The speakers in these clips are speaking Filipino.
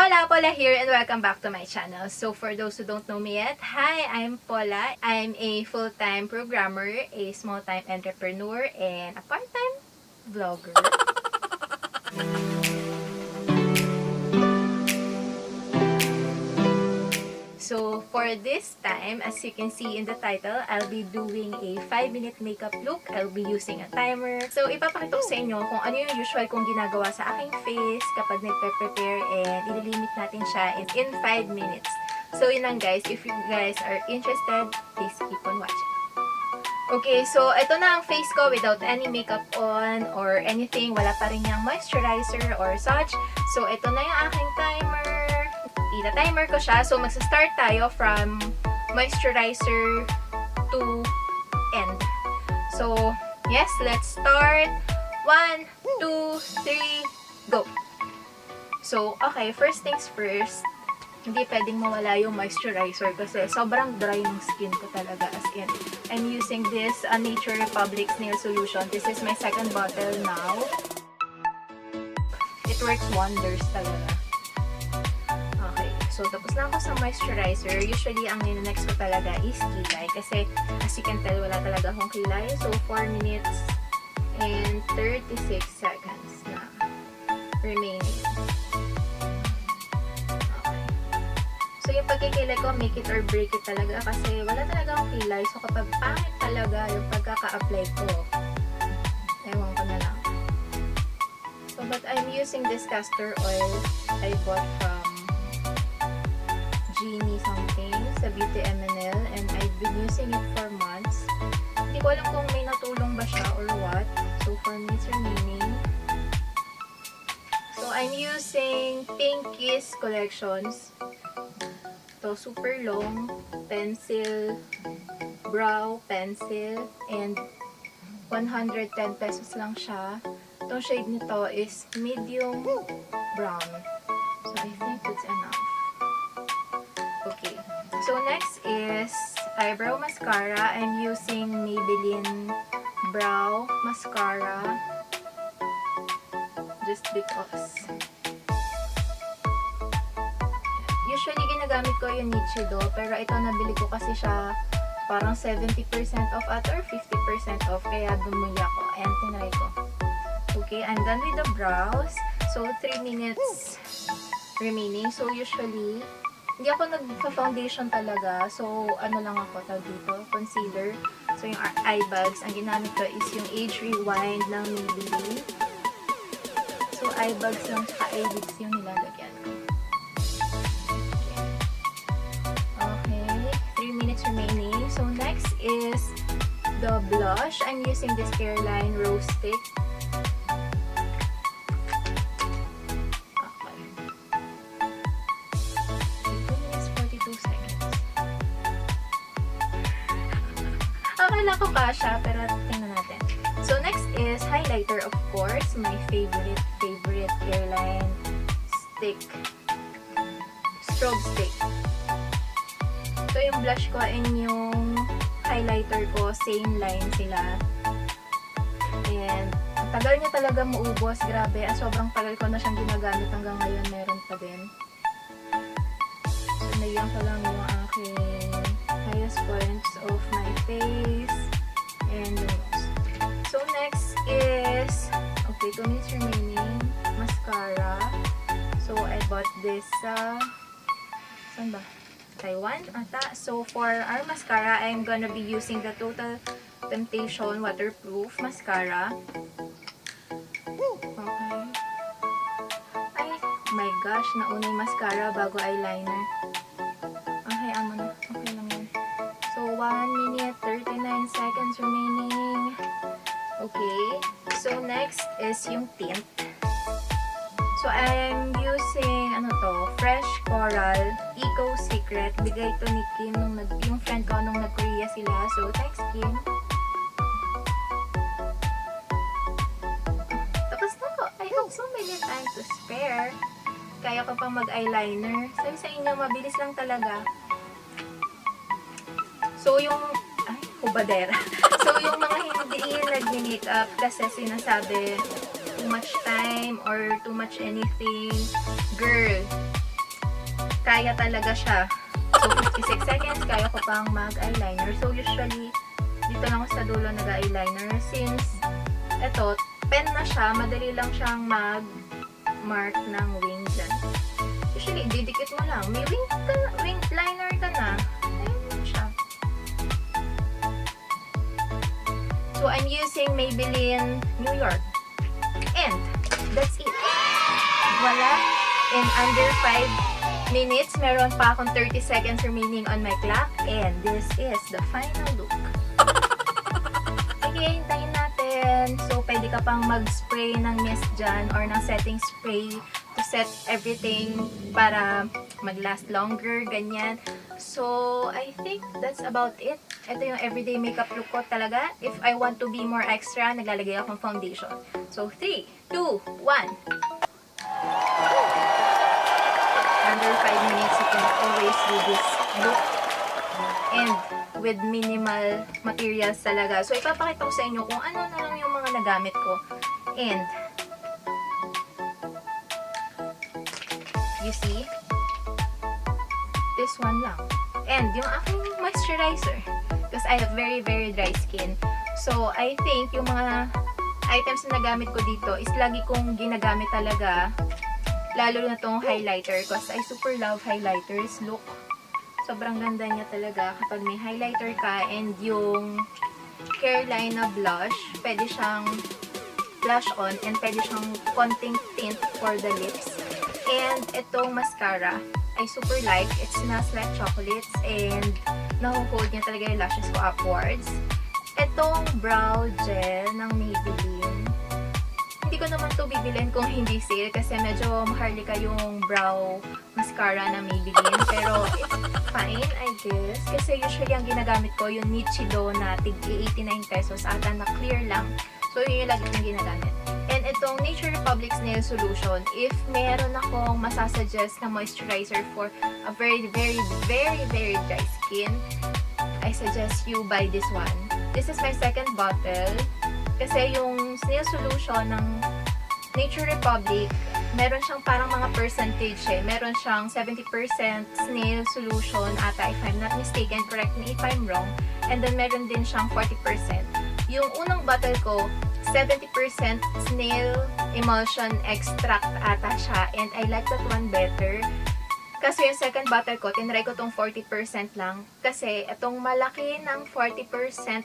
Ola Paula here and welcome back to my channel. So for those who don't know me yet, hi, I'm Paula. I'm a full-time programmer, a small-time entrepreneur, and a part-time vlogger. So for this time, as you can see in the title, I'll be doing a 5-minute makeup look. I'll be using a timer. So ipapakita ko sa inyo kung ano yung usual kong ginagawa sa aking face kapag nagpe-prepare, and ililimit natin siya in 5 minutes. So yun lang guys, if you guys are interested, please keep on watching. Okay, so ito na ang face ko without any makeup on or anything. Wala pa rin yung moisturizer or such. So ito na yung aking timer. Ita-timer ko siya. So, magsa-start tayo from moisturizer to end. So, yes, let's start. 1, 2, 3, go! So, okay, first things first, hindi pwedeng mawala yung moisturizer kasi sobrang dry ng skin ko talaga, as in. I'm using this Nature Republic's Nail Solution. This is my second bottle now. It works wonders talaga. So, tapos na ako sa moisturizer. Usually, ang next ko talaga is kilay. Kasi, as you can tell, wala talaga akong kilay. So, 4 minutes and 36 seconds na remaining. Okay. So, yung pagkikilay ko, make it or break it talaga. Kasi, wala talaga akong kilay. So, kapag pangit talaga yung pagkaka-apply ko, ewan ko na lang. So, but I'm using this castor oil I bought from something sa Beauty M&L, and I've been using it for months. Hindi ko alam kung may natulong ba siya or what. So, 4 minutes remaining. So, I'm using Pink Kiss Collections. So, super long pencil, brow pencil, and 110 pesos lang siya. Itong shade nito is medium brown. So, I think it's enough. Okay. So, next is eyebrow mascara. I'm using Maybelline Brow Mascara. Just because. Usually, ginagamit ko yung Nichido. Pero ito, nabili ko kasi siya parang 70% off at or 50% off. Kaya bumili ako. Ayan, tinry ko. Okay, I'm done with the brows. So, 3 minutes remaining. So, usually, hindi ako nagpa-foundation talaga. So, ano lang ako tawag dito? Concealer. So, yung eye bags, ang ginamit ko is yung Age Rewind ng Maybelline. So, eye bags lang tsaka eye lids yung nilalagyan ko. Okay. 3 minutes remaining. So, next is the blush. I'm using this Careline Rose Stick. Akala ko pa siya, pero tingnan natin. So, next is highlighter, of course. My favorite Careline stick. Strobe stick. So, yung blush ko and yung highlighter ko, same line sila. And, ang tagal niya talaga maubos. Grabe, sobrang tagal ko na siyang ginagamit hanggang ngayon. Meron pa din. So, naiyan ko lang yung aking highest points of my face and the nose. So, next is, okay, 2 minutes remaining, mascara. So, I bought this saan ba? Taiwan ata. So, for our mascara, I'm gonna be using the Total Temptation Waterproof Mascara. Okay. Ay, my gosh, nauna yung mascara bago eyeliner. Okay, amo na. Okay lang yan. So, 1 minute, 39 seconds remaining. Okay. So, next is yung tint. So, I'm using, Fresh Coral Eco Secret. Bigay ito ni Kim, yung friend ko nung nag-Korea sila. So, thanks, Kim. Tapos na ko. I have so many time to spare. Kaya ko pang mag-eyeliner. Sabi sa inyo, mabilis lang talaga. So, yung, hubadera. So, yung mga hindi nag-makeup kasi sinasabi, too much time or too much anything. Girl, kaya talaga siya. So, 56 seconds, kaya ko pang mag-eyeliner. So, usually, dito lang ako sa dulo nag-eyeliner. Since, eto, pen na siya, madali lang siyang mag-mark ng wing dyan. Usually, didikit mo lang. May wing liner ka na. Ayun lang siya. So, I'm using Maybelline New York. And, that's it. Voila! In under 5 minutes, meron pa akong 30 seconds remaining on my clock. And this is the final look. Okay, hintayin natin. So, pwede ka pang mag-spray ng mist dyan or ng setting spray to set everything para mag-last longer, ganyan. So, I think that's about it. Ito yung everyday makeup look ko talaga. If I want to be more extra, naglalagay akong foundation. So, 3, 2, 1. Under 5 minutes, you can always do this look. And with minimal materials talaga. So, ipapakita ko sa inyo kung ano na lang yung mga nagamit ko. And, you see, this one lang. And, yung aking moisturizer. Because I have very, very dry skin. So, I think yung mga items na nagamit ko dito is lagi kong ginagamit talaga. Lalo na tong highlighter. Because I super love highlighters. Look. Sobrang ganda niya talaga kapag may highlighter ka. And yung Careline na blush, pwede siyang blush on. And pwede siyang konting tint for the lips. And itong mascara, I super like. It smells like chocolates. And nahuhold niya talaga yung lashes ko upwards. Itong brow gel ng Maybelline. Hindi ko naman to bibilin kung hindi sale kasi medyo maharlika yung brow mascara na Maybelline. Pero it's fine, I guess. Kasi usually ang ginagamit ko yung Nichido na tig 89 pesos ata na clear lang. So yun yung lagi kong ginagamit. And itong Nature Republic Nail Solution, if meron akong masasuggest na moisturizer for a very, very, very, very dry skin, I suggest you buy this one. This is my second bottle. Kasi yung snail solution ng Nature Republic, meron siyang parang mga percentage eh. Meron siyang 70% snail solution ata, if I'm not mistaken, correct me if I'm wrong. And then meron din siyang 40%. Yung unang bottle ko, 70% snail emulsion extract ata siya. And I like that one better. Kasi yung second bottle ko, tinry ko tong 40% lang. Kasi itong malaki ng 40%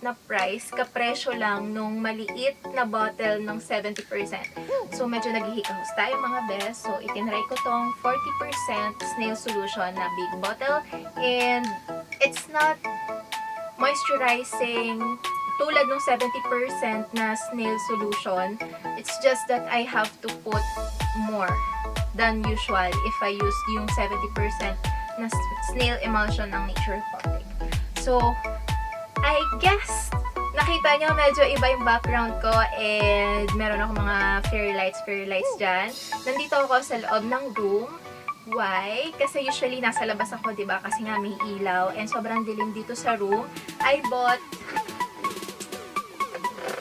na price, kapresyo lang nung maliit na bottle ng 70%. So, medyo naghihikahus tayo mga best. So, itinry ko tong 40% snail solution na big bottle. And it's not moisturizing tulad ng 70% na snail solution. It's just that I have to put more than usual if I use yung 70% na snail emulsion ng Nature Republic. So, I guess, nakita nyo medyo iba yung background ko and meron ako mga fairy lights dyan. Nandito ako sa loob ng room. Why? Kasi usually nasa labas ako, diba? Kasi nga may ilaw and sobrang dilim dito sa room. I bought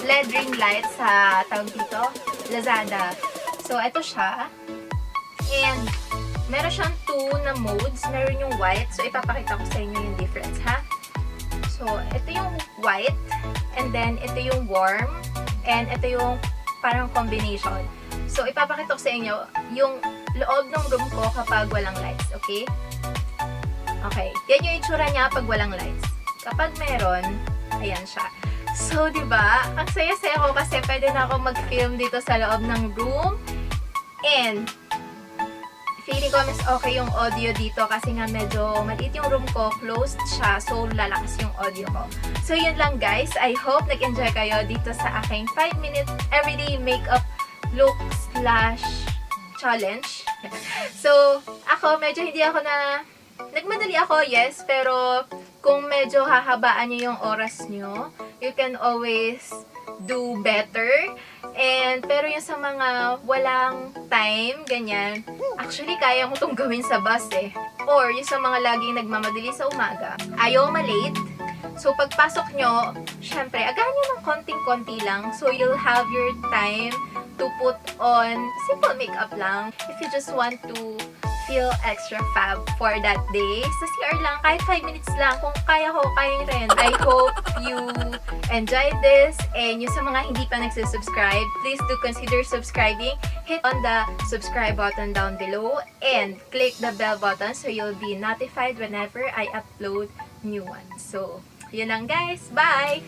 LED ring light sa tawag dito, Lazada. So, ito siya. And, meron siyang 2 na modes. Meron yung white. So, ipapakita ko sa inyo yung difference, ha? So, ito yung white. And then, ito yung warm. And, ito yung parang combination. So, ipapakita ko sa inyo yung loob ng room ko kapag walang lights. Okay? Okay. Yan yung itsura niya pag walang lights. Kapag meron, ayan siya. So, diba? Ang saya-saya ko kasi pwede na ako mag-film dito sa loob ng room. And, feeling ko mas okay yung audio dito kasi nga medyo maliit yung room ko, closed siya, so lalakas yung audio ko. So yun lang guys, I hope nag-enjoy kayo dito sa aking 5-minute everyday makeup look / challenge. So ako, medyo hindi ako nagmadali ako, yes, pero kung medyo hahabaan nyo yung oras nyo, you can always do better. Pero yung sa mga walang time, ganyan, actually kaya mo itong gawin sa bus eh. Or yung sa mga laging nagmamadali sa umaga, ayaw malate. So pagpasok nyo, syempre, agahan nyo ng konting-konti lang. So you'll have your time to put on simple makeup lang. If you just want to feel extra fab for that day. Sa CR lang, kahit 5 minutes lang. Kung kaya ko, kaya nyo rin. I hope you enjoyed this. And yung sa mga hindi pa nagsasubscribe, please do consider subscribing. Hit on the subscribe button down below and click the bell button so you'll be notified whenever I upload new ones. So, yun lang guys. Bye!